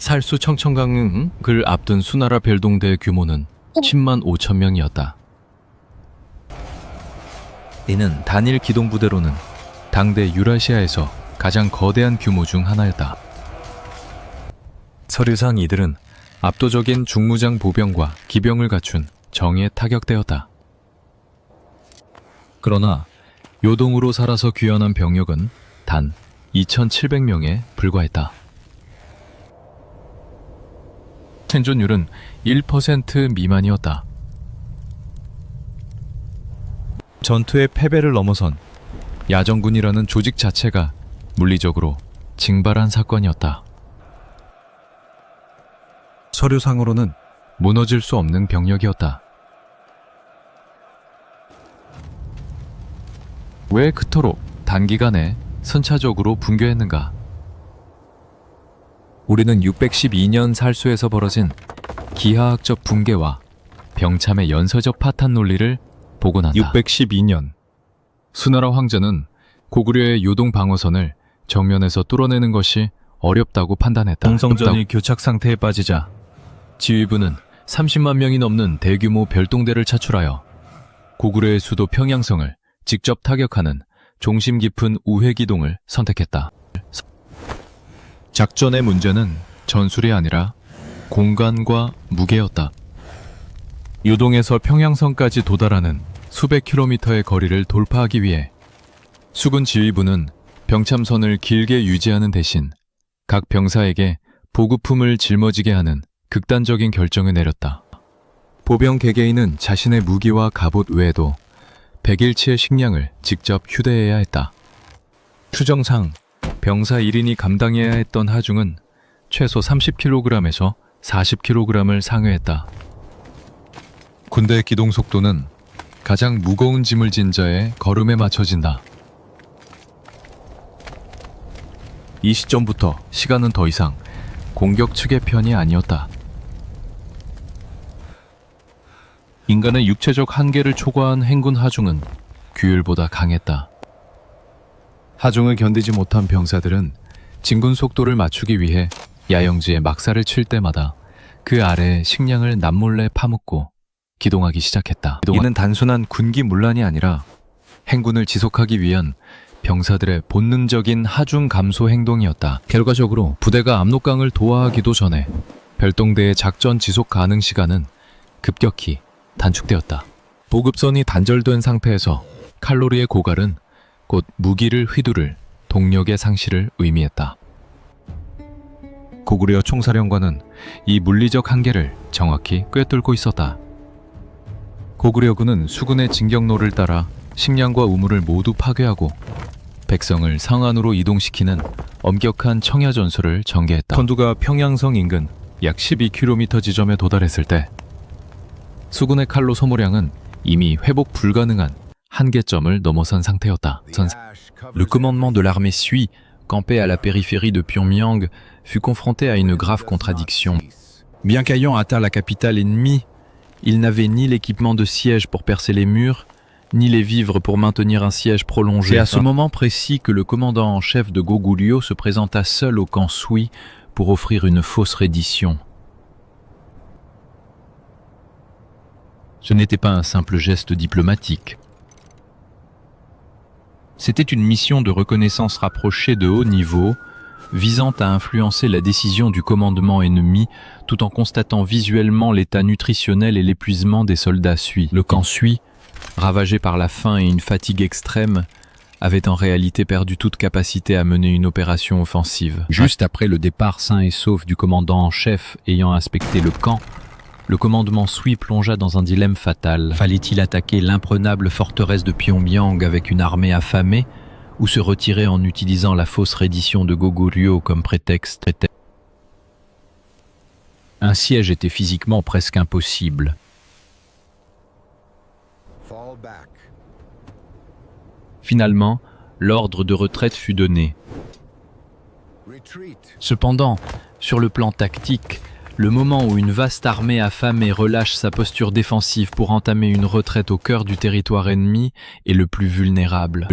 살수 청천강을 앞둔 수나라 별동대의 규모는 10만 5천 명이었다. 이는 단일 기동부대로는 당대 유라시아에서 가장 거대한 규모 중 하나였다. 서류상 이들은 압도적인 중무장 보병과 기병을 갖춘 정예 타격대였다. 그러나 요동으로 살아서 귀환한 병력은 단 2,700명에 불과했다. 생존율은 1% 미만이었다. 전투의 패배를 넘어선 야정군이라는 조직 자체가 물리적으로 징발한 사건이었다. 서류상으로는 무너질 수 없는 병력이었다. 왜 그토록 단기간에 선차적으로 붕괴했는가? 우리는 612년 살수에서 벌어진 기하학적 붕괴와 병참의 연쇄적 파탄 논리를 복원한다. 612년 수나라 황제는 고구려의 요동 방어선을 정면에서 뚫어내는 것이 어렵다고 판단했다. 동성전이 교착 상태에 빠지자 지휘부는 30만 명이 넘는 대규모 별동대를 차출하여 고구려의 수도 평양성을 직접 타격하는 종심 깊은 우회기동을 선택했다. 작전의 문제는 전술이 아니라 공간과 무게였다. 요동에서 평양성까지 도달하는 수백 킬로미터의 거리를 돌파하기 위해 수군 지휘부는 병참선을 길게 유지하는 대신 각 병사에게 보급품을 짊어지게 하는 극단적인 결정을 내렸다. 보병 개개인은 자신의 무기와 갑옷 외에도 100일치의 식량을 직접 휴대해야 했다. 추정상 병사 1인이 감당해야 했던 하중은 최소 30kg에서 40kg을 상회했다. 군대의 기동 속도는 가장 무거운 짐을 진 자의 걸음에 맞춰진다. 이 시점부터 시간은 더 이상 공격 측의 편이 아니었다. 인간의 육체적 한계를 초과한 행군 하중은 규율보다 강했다. 하중을 견디지 못한 병사들은 진군 속도를 맞추기 위해 야영지에 막살을 칠 때마다 그 아래에 식량을 남몰래 파묻고 기동하기 시작했다. 이는 단순한 군기 문란이 아니라 행군을 지속하기 위한 병사들의 본능적인 하중 감소 행동이었다. 결과적으로 부대가 압록강을 도하하기도 전에 별동대의 작전 지속 가능 시간은 급격히 단축되었다. 보급선이 단절된 상태에서 칼로리의 고갈은 곧 무기를 휘두를 동력의 상실을 의미했다. 고구려 총사령관은 이 물리적 한계를 정확히 꿰뚫고 있었다. 고구려군은 수군의 진격로를 따라 식량과 우물을 모두 파괴하고 백성을 상안으로 이동시키는 엄격한 청야 전술을 전개했다. 선두가 평양성 인근 약 12km 지점에 도달했을 때 수군의 칼로 소모량은 이미 회복 불가능한 한계점을 넘어선 상태였다. Le commandement de l'armée Sui, campé à la périphérie de Pyongyang, fut confronté à une grave contradiction. Bien qu'ayant atteint la capitale ennemie, il n'avait ni l'équipement de siège pour percer les murs, ni les vivres pour maintenir un siège prolongé. C'est à ce moment précis que le commandant en chef de Goguryeo se présenta seul au camp Sui pour offrir une fausse reddition. Ce n'était pas un simple geste diplomatique. C'était une mission de reconnaissance rapprochée de haut niveau, visant à influencer la décision du commandement ennemi tout en constatant visuellement l'état nutritionnel et l'épuisement des soldats Sui. Le camp Sui, ravagé par la faim et une fatigue extrême, avait en réalité perdu toute capacité à mener une opération offensive. Juste après le départ sain et sauf du commandant en chef ayant inspecté le camp, le commandement Sui plongea dans un dilemme fatal. Fallait-il attaquer l'imprenable forteresse de Pyongyang avec une armée affamée ou se retirer en utilisant la fausse reddition de Goguryeo comme prétexte? Un siège était physiquement presque impossible. Finalement, l'ordre de retraite fut donné. Cependant, sur le plan tactique, le moment où une vaste armée affamée relâche sa posture défensive pour entamer une retraite au cœur du territoire ennemi est le plus vulnérable.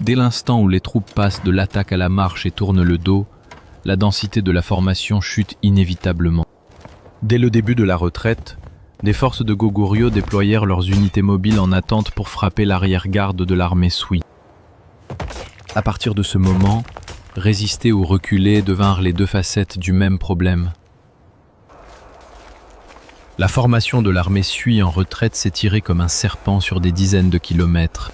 Dès l'instant où les troupes passent de l'attaque à la marche et tournent le dos, la densité de la formation chute inévitablement. Dès le début de la retraite, des forces de Goguryeo déployèrent leurs unités mobiles en attente pour frapper l'arrière-garde de l'armée Sui. À partir de ce moment, résister ou reculer devinrent les deux facettes du même problème. La formation de l'armée Sui en retraite s'étirait comme un serpent sur des dizaines de kilomètres.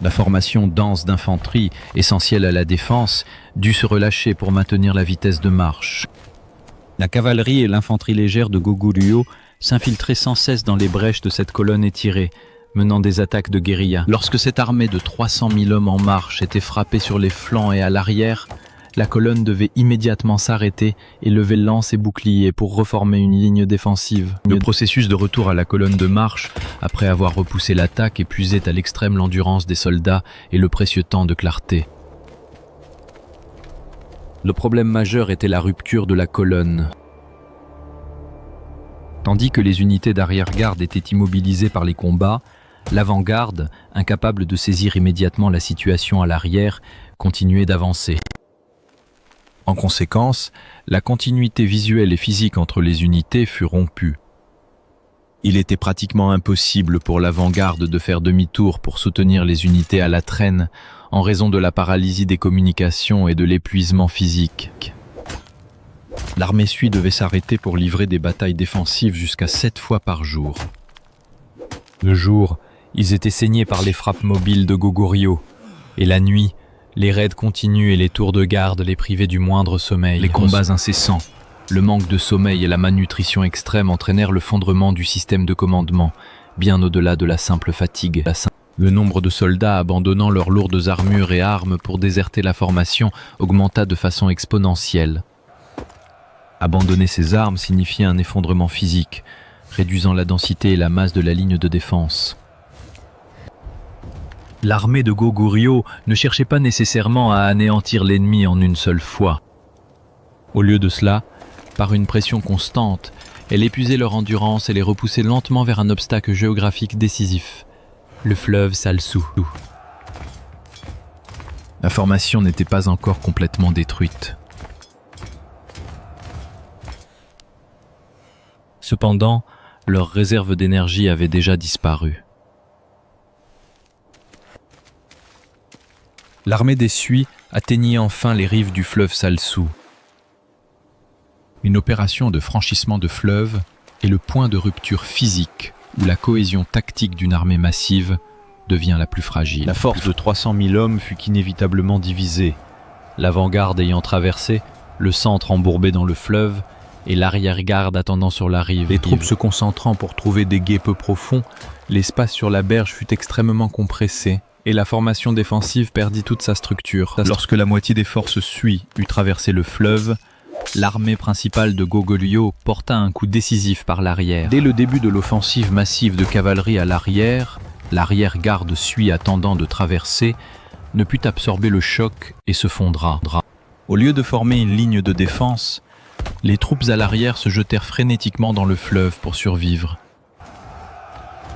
La formation dense d'infanterie, essentielle à la défense, dut se relâcher pour maintenir la vitesse de marche. La cavalerie et l'infanterie légère de Goguryeo s'infiltraient sans cesse dans les brèches de cette colonne étirée, menant des attaques de guérilla. Lorsque cette armée de 300 000 hommes en marche était frappée sur les flancs et à l'arrière, la colonne devait immédiatement s'arrêter et lever lance et bouclier pour reformer une ligne défensive. Le processus de retour à la colonne de marche, après avoir repoussé l'attaque, épuisait à l'extrême l'endurance des soldats et le précieux temps de clarté. Le problème majeur était la rupture de la colonne. Tandis que les unités d'arrière-garde étaient immobilisées par les combats, l'avant-garde, incapable de saisir immédiatement la situation à l'arrière, continuait d'avancer. En conséquence, la continuité visuelle et physique entre les unités fut rompue. Il était pratiquement impossible pour l'avant-garde de faire demi-tour pour soutenir les unités à la traîne en raison de la paralysie des communications et de l'épuisement physique. L'armée Sui devait s'arrêter pour livrer des batailles défensives jusqu'à 7 fois par jour. Le jour, ils étaient saignés par les frappes mobiles de Goguryeo, et la nuit, les raids continus et les tours de garde les privaient du moindre sommeil. Les combats incessants, le manque de sommeil et la malnutrition extrême entraînèrent le fondement du système de commandement, bien au-delà de la simple fatigue. Le nombre de soldats abandonnant leurs lourdes armures et armes pour déserter la formation augmenta de façon exponentielle. Abandonner ses armes signifiait un effondrement physique, réduisant la densité et la masse de la ligne de défense. L'armée de Goguryeo ne cherchait pas nécessairement à anéantir l'ennemi en une seule fois. Au lieu de cela, par une pression constante, elle épuisait leur endurance et les repoussait lentement vers un obstacle géographique décisif, le fleuve Salsu. La formation n'était pas encore complètement détruite. Cependant, leurs réserves d'énergie avaient déjà disparu. L'armée des Sui atteignit enfin les rives du fleuve Salsu. Une opération de franchissement de fleuve est le point de rupture physique où la cohésion tactique d'une armée massive devient la plus fragile. La force de 300 000 hommes fut inévitablement divisée, l'avant-garde ayant traversé, le centre embourbé dans le fleuve et l'arrière-garde attendant sur la rive. Les troupes se concentrant pour trouver des gués peu profonds, l'espace sur la berge fut extrêmement compressé et la formation défensive perdit toute sa structure. Lorsque la moitié des forces Sui eut traversé le fleuve, l'armée principale de Goguryeo porta un coup décisif par l'arrière. Dès le début de l'offensive massive de cavalerie à l'arrière-garde Sui attendant de traverser ne put absorber le choc et se fondra. Au lieu de former une ligne de défense, les troupes à l'arrière se jetèrent frénétiquement dans le fleuve pour survivre.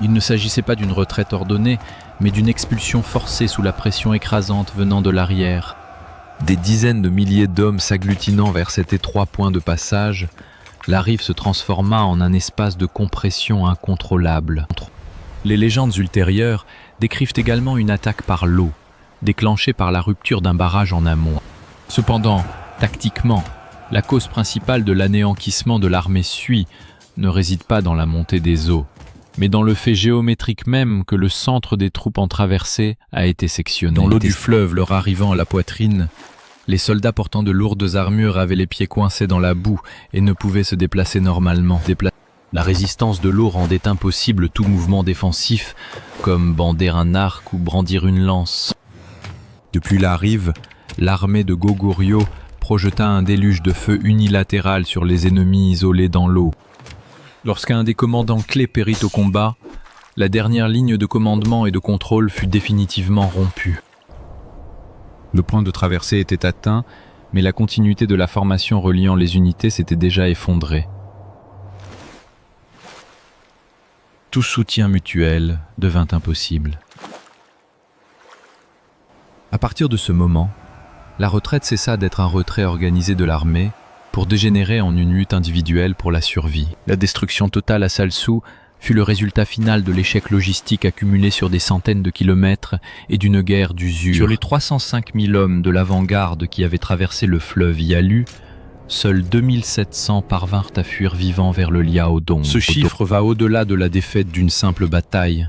Il ne s'agissait pas d'une retraite ordonnée, mais d'une expulsion forcée sous la pression écrasante venant de l'arrière. Des dizaines de milliers d'hommes s'agglutinant vers cet étroit point de passage, la rive se transforma en un espace de compression incontrôlable. Les légendes ultérieures décrivent également une attaque par l'eau, déclenchée par la rupture d'un barrage en amont. Cependant, tactiquement, la cause principale de l'anéantissement de l'armée Sui ne réside pas dans la montée des eaux, mais dans le fait géométrique même que le centre des troupes en traversée a été sectionné. Dans l'eau du fleuve leur arrivant à la poitrine, les soldats portant de lourdes armures avaient les pieds coincés dans la boue et ne pouvaient se déplacer normalement. La résistance de l'eau rendait impossible tout mouvement défensif, comme bander un arc ou brandir une lance. Depuis la rive, l'armée de Goguryeo projeta un déluge de feu unilatéral sur les ennemis isolés dans l'eau. Lorsqu'un des commandants clés périt au combat, la dernière ligne de commandement et de contrôle fut définitivement rompue. Le point de traversée était atteint, mais la continuité de la formation reliant les unités s'était déjà effondrée. Tout soutien mutuel devint impossible. À partir de ce moment, La retraite cessa d'être un retrait organisé de l'armée pour dégénérer en une lutte individuelle pour la survie. La destruction totale à Salsou fut le résultat final de l'échec logistique accumulé sur des centaines de kilomètres et d'une guerre d'usure. Sur les 305 000 hommes de l'avant-garde qui avaient traversé le fleuve Yalu, seuls 2700 parvinrent à fuir vivants vers le Liaodong. Ce chiffre va au-delà de la défaite d'une simple bataille.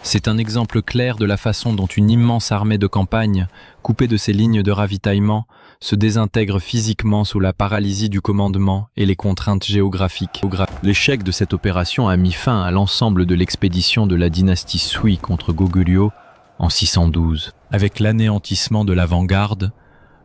C'est un exemple clair de la façon dont une immense armée de campagne, coupée de ses lignes de ravitaillement, se désintègre physiquement sous la paralysie du commandement et les contraintes géographiques. L'échec de cette opération a mis fin à l'ensemble de l'expédition de la dynastie Sui contre Goguryeo en 612. Avec l'anéantissement de l'avant-garde,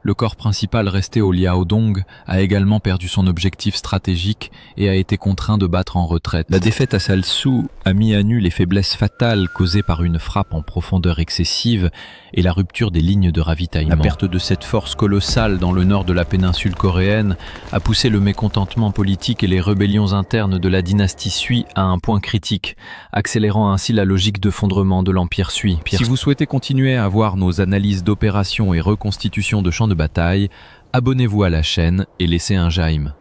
le corps principal resté au Liaodong a également perdu son objectif stratégique et a été contraint de battre en retraite. La défaite à Salsou a mis à nu les faiblesses fatales causées par une frappe en profondeur excessive et la rupture des lignes de ravitaillement. La perte de cette force colossale dans le nord de la péninsule coréenne a poussé le mécontentement politique et les rébellions internes de la dynastie Sui à un point critique, accélérant ainsi la logique de fondement de l'empire Sui. Si vous souhaitez continuer à voir nos analyses d'opérations et reconstitutions de champs de bataille, abonnez-vous à la chaîne et laissez un j'aime.